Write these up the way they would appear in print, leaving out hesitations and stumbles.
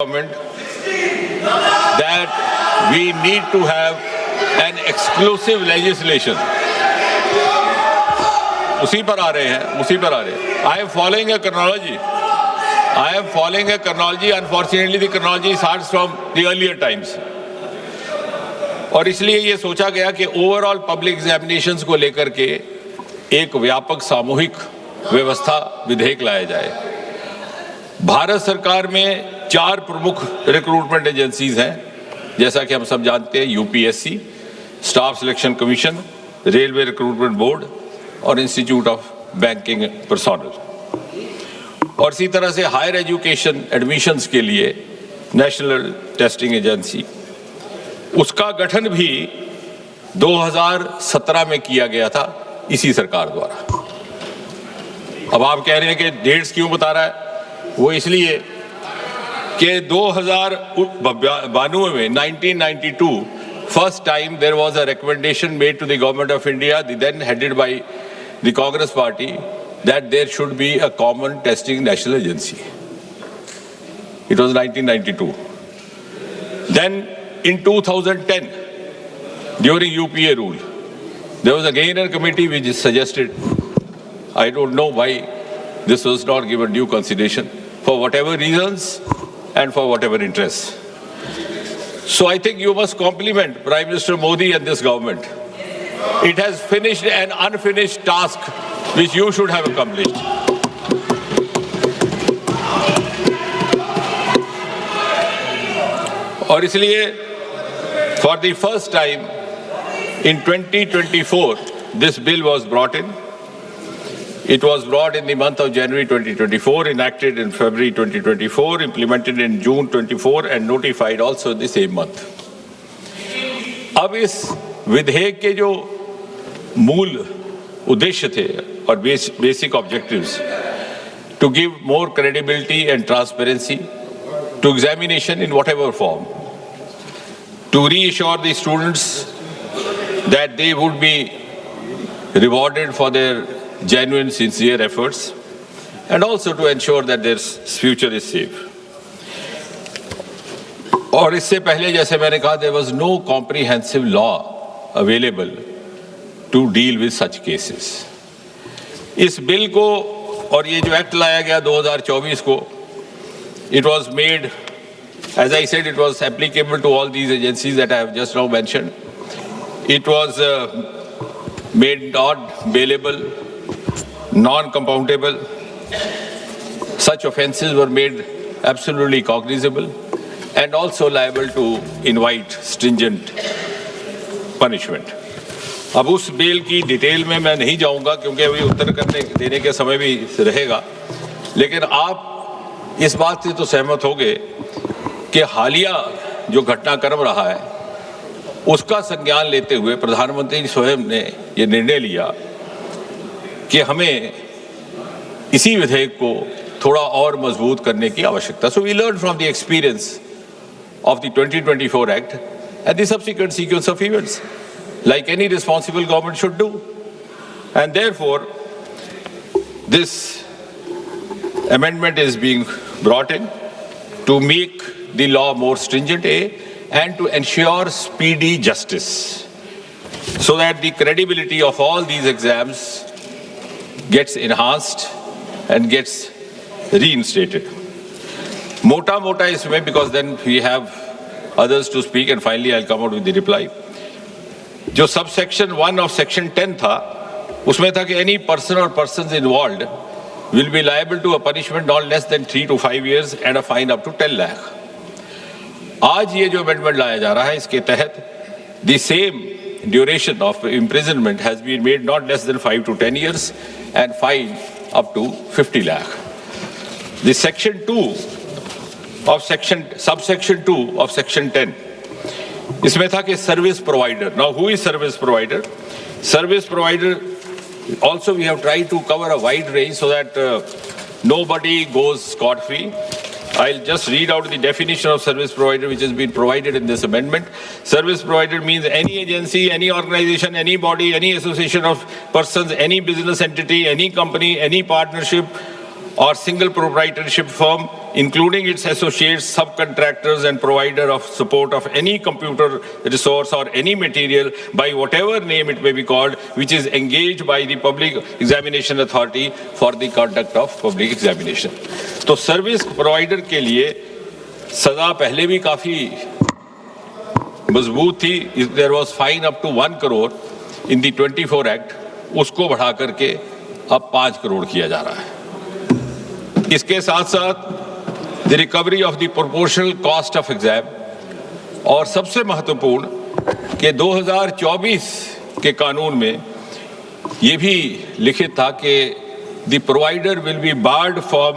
government that we need to have an exclusive legislation. उसी पर आ रहे हैं. I am following a chronology. Unfortunately, the chronology starts from the earlier times. और इसलिए ये सोचा गया कि ओवरऑल पब्लिक एग्जामिनेशंस को लेकर के एक व्यापक सामूहिक व्यवस्था विधेयक लाया जाए. भारत सरकार में 4 प्रमुख रिक्रूटमेंट एजेंसीज हैं, जैसा कि हम सब जानते हैं. UPSC, staff selection commission, railway recruitment board और इंस्टीट्यूट ऑफ बैंकिंग पर्सोनल. और इसी तरह से हायर एजुकेशन एडमिशन्स के लिए नेशनल टेस्टिंग एजेंसी, उसका गठन भी 2017 में किया गया था इसी सरकार द्वारा. अब आप कह रहे हैं कि डेट्स क्यों बता रहा है? वो इसलिए कि 2092 में 1992 first time there was a recommendation made to the government of India, then headed by the Congress party, that there should be a common testing national agency. It was 1992. Then in 2010, during UPA rule, there was again a committee which suggested, I don't know why this was not given due consideration, for whatever reasons and for whatever interests. So I think you must compliment Prime Minister Modi and this government. It has finished an unfinished task which you should have accomplished. और इसलिए for the first time in 2024 this bill was brought in. It was brought in the month of January 2024, enacted in February 2024, implemented in June 24 and notified also the same month. अब इस विधेयक के जो मूल उद्देश्य थे और basic objectives, to give more credibility and transparency to examination in whatever form, to reassure the students that they would be rewarded for their genuine, sincere efforts, and also to ensure that their future is safe. और इससे पहले, जैसे मैंने कहा, there was no comprehensive law available to deal with such cases. इस bill को और ये जो एक्ट लाया गया 2024 को, it was made, as I said, it was applicable to all these agencies that I have just now mentioned. It was made not bailable, non-compoundable. Such offences were made absolutely cognizable and also liable to invite stringent punishment. अब उस bill की detail में मैं नहीं जाऊंगा क्योंकि अभी उत्तर देने के समय भी रहेगा, लेकिन आप इस बात से तो सहमत होंगे कि हालिया जो घटनाक्रम रहा है उसका संज्ञान लेते हुए प्रधानमंत्री स्वयं ने ये निर्णय लिया कि हमें इसी विधेयक को थोड़ा और मजबूत करने की आवश्यकता. So we learned from the experience of the 2024 Act and the subsequent sequence of events, like any responsible government should do. And therefore, this amendment is being brought in to make the law more stringent, and to ensure speedy justice, so that the credibility of all these exams gets enhanced and gets reinstated. Mota isme, because then we have others to speak, and finally I'll come out with the reply. जो subsection 1 of section 10 था, उसमें था कि any person or persons involved will be liable to a punishment not less than 3 to 5 years and a fine up to 10 lakh. आज ये जो amendment लाया जा रहा है, इसके तहत the same duration of imprisonment has been made not less than 5 to 10 years and fine up to 50 lakh. The section 2 of subsection 2 of section 10, इसमें था कि service provider. Now who is service provider? Service provider also we have tried to cover a wide range so that nobody goes scot-free. I'll just read out the definition of service provider which has been provided in this amendment. Service provider means any agency, any organization, any body, any association of persons, any business entity, any company, any partnership or single proprietorship firm, including its associates, subcontractors, and provider of support of any computer resource or any material by whatever name it may be called, which is engaged by the Public Examination Authority for the conduct of public examination. तो service provider के लिए सजा पहले भी काफी मजबूत थी. There was fine up to 1 crore in the 24 Act. उसको बढ़ा करके अब 5 करोड़ किया जा रहा है. इसके साथ साथ the recovery of the proportional cost of exam, और सबसे महत्वपूर्ण कि 2024 के कानून में ये भी लिखित था कि the provider will be board from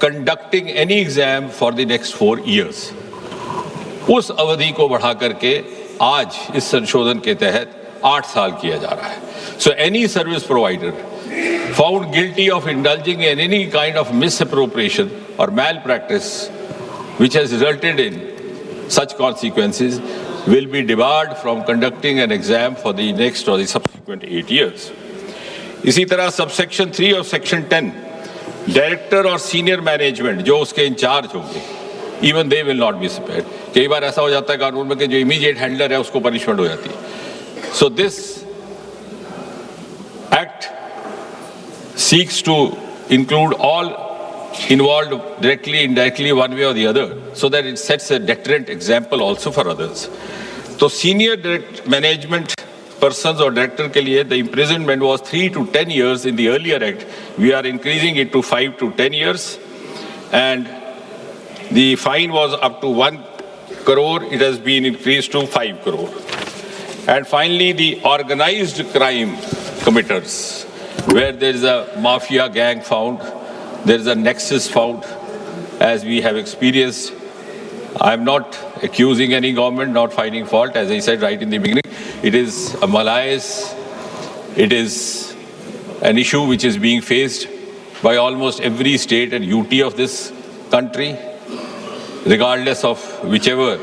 conducting any exam for the next 4 years. उस अवधि को बढ़ा करके आज इस संशोधन के तहत 8 साल किया जा रहा है. So any service provider found guilty of indulging in any kind of misappropriation or malpractice which has resulted in such consequences will be debarred from conducting an exam for the next or the subsequent 8 years. इसी तरह subsection 3 और section 10 director और senior management जो उसके in charge होंगे, even they will not be spared. कई बार ऐसा हो जाता है कानून में कि जो इमीडिएट हैंडलर है उसको पनिशमेंट हो जाती है. So this act seeks to include all involved directly, indirectly, one way or the other, so that it sets a deterrent example also for others. So senior direct management persons or director के लिए the imprisonment was 3 to 10 years in the earlier act. We are increasing it to 5 to 10 years, and the fine was up to 1 crore. It has been increased to 5 crore. And finally, the organized crime committers, where there is a mafia gang found, there is a nexus found, as we have experienced. I am not accusing any government, not finding fault. As I said right in the beginning, it is a malaise, it is an issue which is being faced by almost every state and UT of this country, regardless of whichever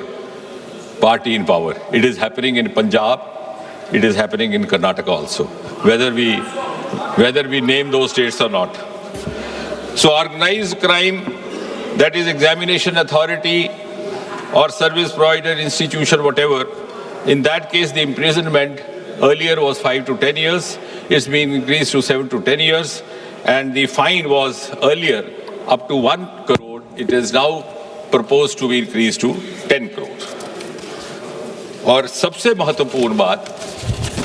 party in power. It is happening in Punjab, it is happening in Karnataka also, whether we name those states or not. So organized crime, that is examination authority or service provider institution, whatever, in that case the imprisonment earlier was 5 to 10 years. It's been increased to 7 to 10 years, and the fine was earlier up to 1 crore. It is now proposed to be increased to 10 crore. और सबसे महत्वपूर्ण बात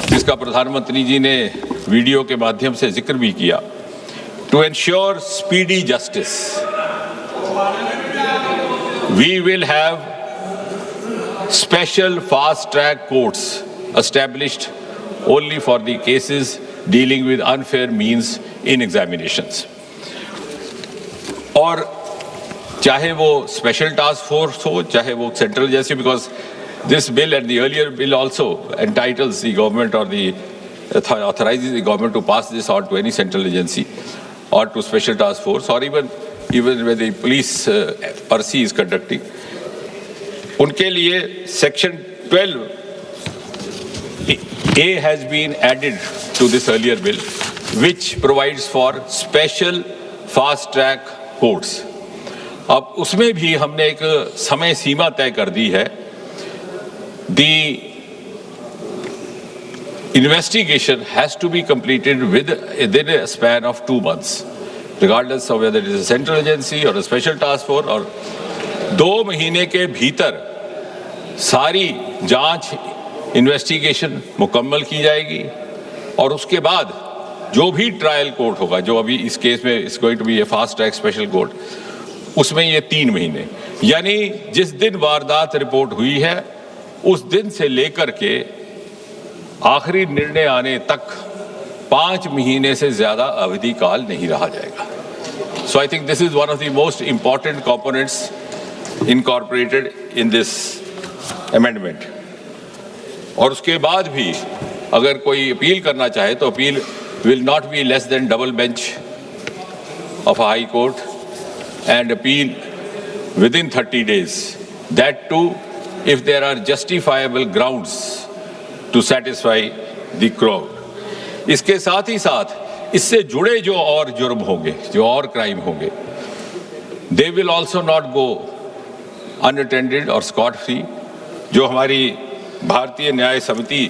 जिसका प्रधानमंत्री जी ने video के माध्यम से जिक्र भी किया, to ensure speedy justice, we will have special fast track courts established only for the cases dealing with unfair means in examinations. और चाहे वो स्पेशल टास्क फोर्स हो, चाहे वो सेंट्रल जैसे, because this bill and the earlier bill also entitles the government or the authorizes the government to pass this on to any central agency or to special task force, or even where the police RC is conducting. उनके लिए section 12A has been added to this earlier bill, which provides for special fast track courts. अब उसमें भी हमने एक समय सीमा तय कर दी है. The investigation has to be completed within a span of 2 months, regardless of whether it is a central agency or a special task force. और 2 महीने के भीतर सारी जांच इन्वेस्टिगेशन मुकम्मल की जाएगी, और उसके बाद जो भी ट्रायल कोर्ट होगा, जो अभी इस केस में is going to be a fast track special court, उसमें ये 3 महीने, यानी जिस दिन वारदात रिपोर्ट हुई है उस दिन से लेकर के आखिरी निर्णय आने तक 5 महीने से ज्यादा अवधि काल नहीं रहा जाएगा. So I think this is one of the most important components incorporated in this amendment. और उसके बाद भी अगर कोई अपील करना चाहे तो appeal will not be less than double bench of a high court and appeal within 30 days. That too, if there are justifiable grounds to satisfy the crowd. इसके साथ ही साथ इससे जुड़े जो और जुर्म होंगे, जो और क्राइम होंगे, they will also not go unattended और स्कॉट फ्री। जो हमारी भारतीय न्याय समिति